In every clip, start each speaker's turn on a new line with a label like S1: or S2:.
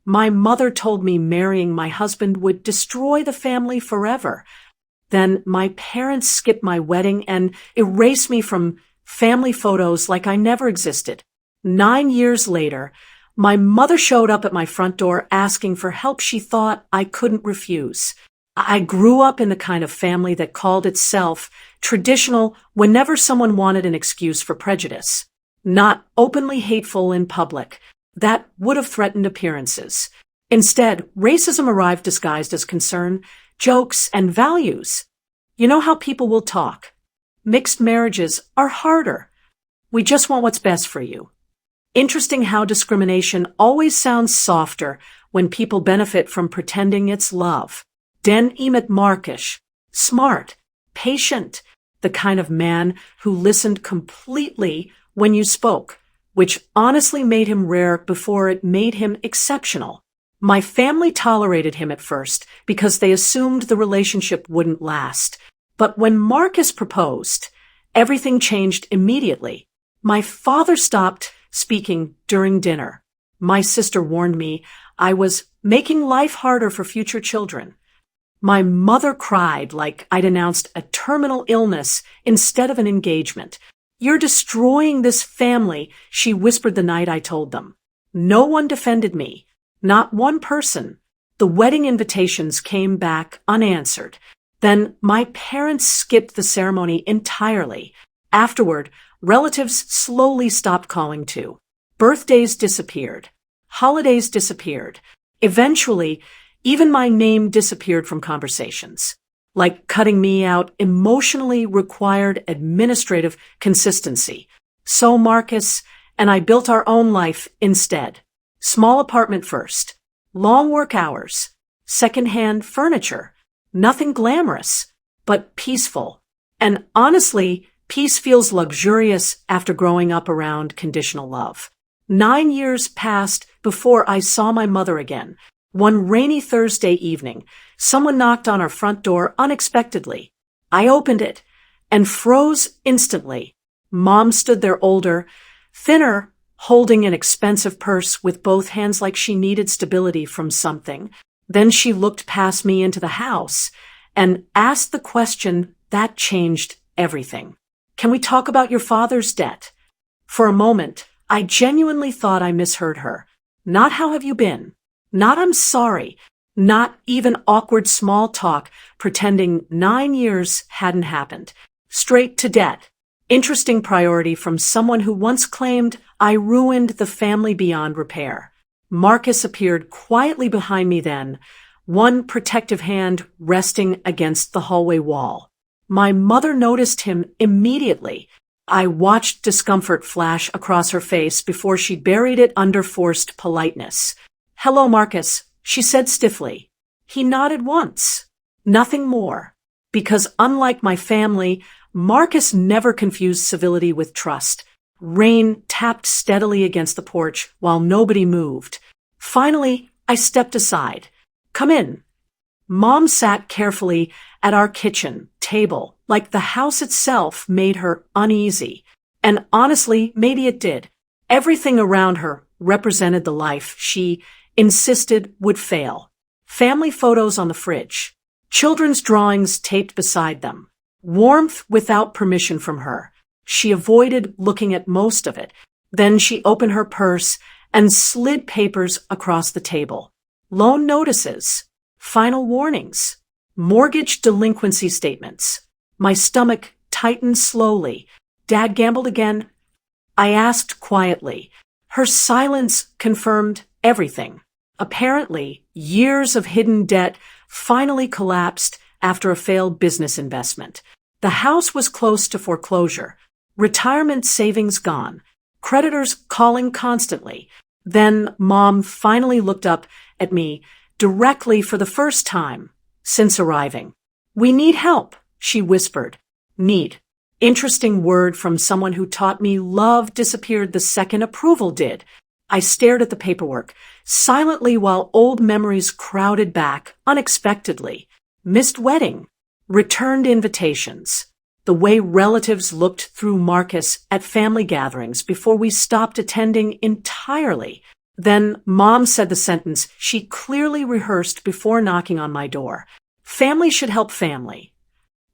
S1: My mother told me marrying my husband would destroy the family forever. Then my parents skipped my wedding and erased me from family photos like I never existed. 9 years later, my mother showed up at my front door asking for help she thought I couldn't refuse. I grew up in the kind of family that called itself traditional whenever someone wanted an excuse for prejudice, not openly hateful in public. That would have threatened appearances. Instead, racism arrived disguised as concern, jokes, and values. You know how people will talk. Mixed marriages are harder. We just want what's best for you. Interesting how discrimination always sounds softer when people benefit from pretending it's love. Den Emet Markish, smart, patient, the kind of man who listened completely when you spoke, which honestly made him rare before it made him exceptional. My family tolerated him at first because they assumed the relationship wouldn't last. But when Marcus proposed, everything changed immediately. My father stopped speaking during dinner. My sister warned me I was making life harder for future children. My mother cried like I'd announced a terminal illness instead of an engagement. "You're destroying this family," she whispered the night I told them. No one defended me. Not one person. The wedding invitations came back unanswered. Then my parents skipped the ceremony entirely. Afterward, relatives slowly stopped calling too. Birthdays disappeared. Holidays disappeared. Eventually, even my name disappeared from conversations. Like cutting me out emotionally required administrative consistency. So Marcus and I built our own life instead. Small apartment first. Long work hours. Secondhand furniture. Nothing glamorous, but peaceful. And honestly, peace feels luxurious after growing up around conditional love. 9 years passed before I saw my mother again. One rainy Thursday evening, someone knocked on our front door unexpectedly. I opened it and froze instantly. Mom stood there older, thinner, holding an expensive purse with both hands like she needed stability from something. Then she looked past me into the house and asked the question that changed everything. "Can we talk about your father's debt?" For a moment, I genuinely thought I misheard her. Not "how have you been?" Not "I'm sorry." Not even awkward small talk, pretending 9 years hadn't happened. Straight to debt. Interesting priority from someone who once claimed I ruined the family beyond repair. Marcus appeared quietly behind me then, one protective hand resting against the hallway wall. My mother noticed him immediately. I watched discomfort flash across her face before she buried it under forced politeness. "Hello, Marcus," she said stiffly. He nodded once. Nothing more. Because unlike my family, Marcus never confused civility with trust. Rain tapped steadily against the porch while nobody moved. Finally, I stepped aside. "Come in." Mom sat carefully at our kitchen table, like the house itself made her uneasy. And honestly, maybe it did. Everything around her represented the life she insisted would fail. Family photos on the fridge. Children's drawings taped beside them. Warmth without permission from her. She avoided looking at most of it. Then she opened her purse and slid papers across the table. Loan notices. Final warnings. Mortgage delinquency statements. My stomach tightened slowly. "Dad gambled again?" I asked quietly. Her silence confirmed everything. Apparently, years of hidden debt finally collapsed after a failed business investment. The house was close to foreclosure. Retirement savings gone. Creditors calling constantly. Then Mom finally looked up at me directly for the first time since arriving. "We need help," she whispered. Need. Interesting word from someone who taught me love disappeared the second approval did. I stared at the paperwork, silently while old memories crowded back unexpectedly. Missed wedding. Returned invitations. The way relatives looked through Marcus at family gatherings before we stopped attending entirely. Then Mom said the sentence she clearly rehearsed before knocking on my door. Family should help family.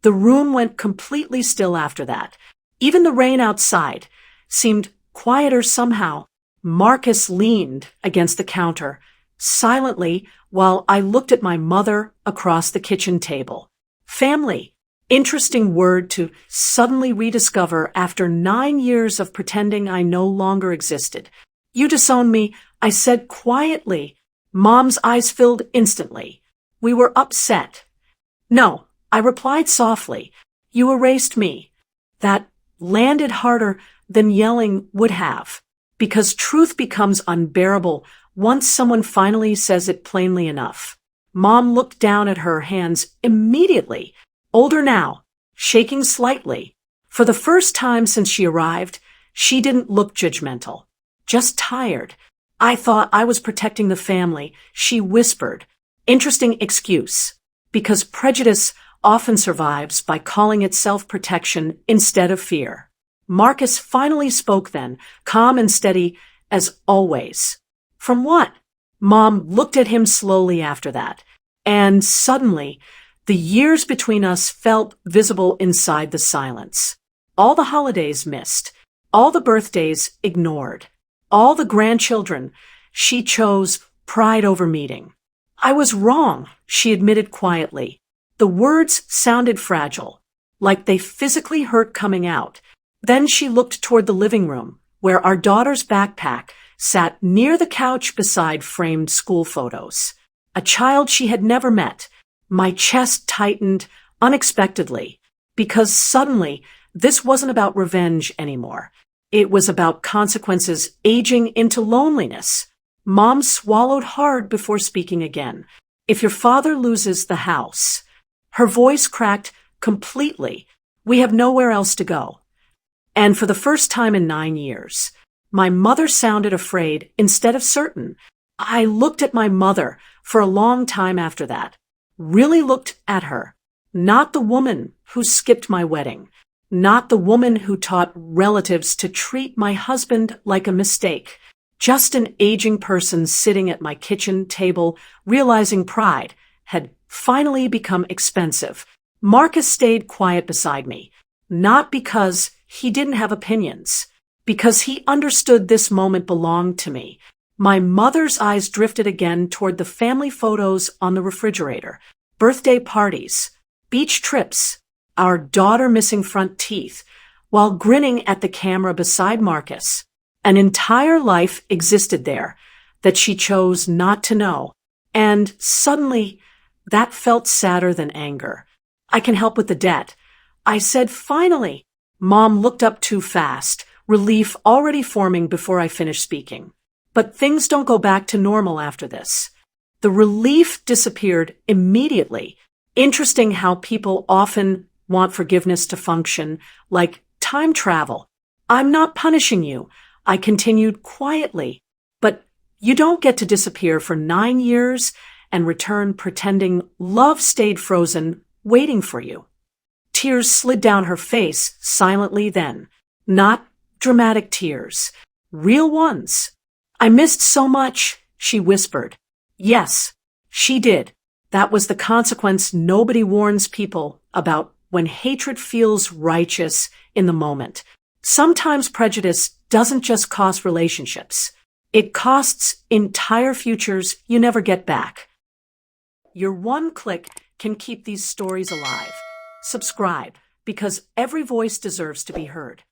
S1: The room went completely still after that. Even the rain outside seemed quieter somehow. Marcus leaned against the counter, silently, while I looked at my mother across the kitchen table. Family. Interesting word to suddenly rediscover after 9 years of pretending I no longer existed. You disowned me, I said quietly. Mom's eyes filled instantly. We were upset. No, I replied softly. You erased me. That landed harder than yelling would have, because truth becomes unbearable once someone finally says it plainly enough. Mom looked down at her hands immediately, older now, shaking slightly. For the first time since she arrived, she didn't look judgmental, just tired. I thought I was protecting the family, she whispered. Interesting excuse, because prejudice often survives by calling it self-protection instead of fear. Marcus finally spoke then, calm and steady as always. From what? Mom looked at him slowly after that, and suddenly, the years between us felt visible inside the silence. All the holidays missed, all the birthdays ignored, all the grandchildren she chose pride over meeting. I was wrong, she admitted quietly. The words sounded fragile, like they physically hurt coming out. Then she looked toward the living room, where our daughter's backpack sat near the couch beside framed school photos. A child she had never met. My chest tightened unexpectedly, because suddenly this wasn't about revenge anymore. It was about consequences aging into loneliness. Mom swallowed hard before speaking again. If your father loses the house. Her voice cracked completely. We have nowhere else to go. And for the first time in 9 years, my mother sounded afraid instead of certain. I looked at my mother for a long time after that. Really looked at her. Not the woman who skipped my wedding. Not the woman who taught relatives to treat my husband like a mistake. Just an aging person sitting at my kitchen table, realizing pride had finally become expensive. Marcus stayed quiet beside me, not because he didn't have opinions, because he understood this moment belonged to me. My mother's eyes drifted again toward the family photos on the refrigerator, birthday parties, beach trips, our daughter missing front teeth, while grinning at the camera beside Marcus. An entire life existed there that she chose not to know, and suddenly that felt sadder than anger. I can help with the debt, I said finally. Mom looked up too fast, relief already forming before I finished speaking. But things don't go back to normal after this. The relief disappeared immediately. Interesting how people often want forgiveness to function like time travel. I'm not punishing you, I continued quietly, but you don't get to disappear for 9 years and return pretending love stayed frozen, waiting for you. Tears slid down her face silently then. Not dramatic tears, real ones. I missed so much, she whispered. Yes, she did. That was the consequence nobody warns people about when hatred feels righteous in the moment. Sometimes prejudice doesn't just cost relationships. It costs entire futures you never get back. Your one click can keep these stories alive. Subscribe, because every voice deserves to be heard.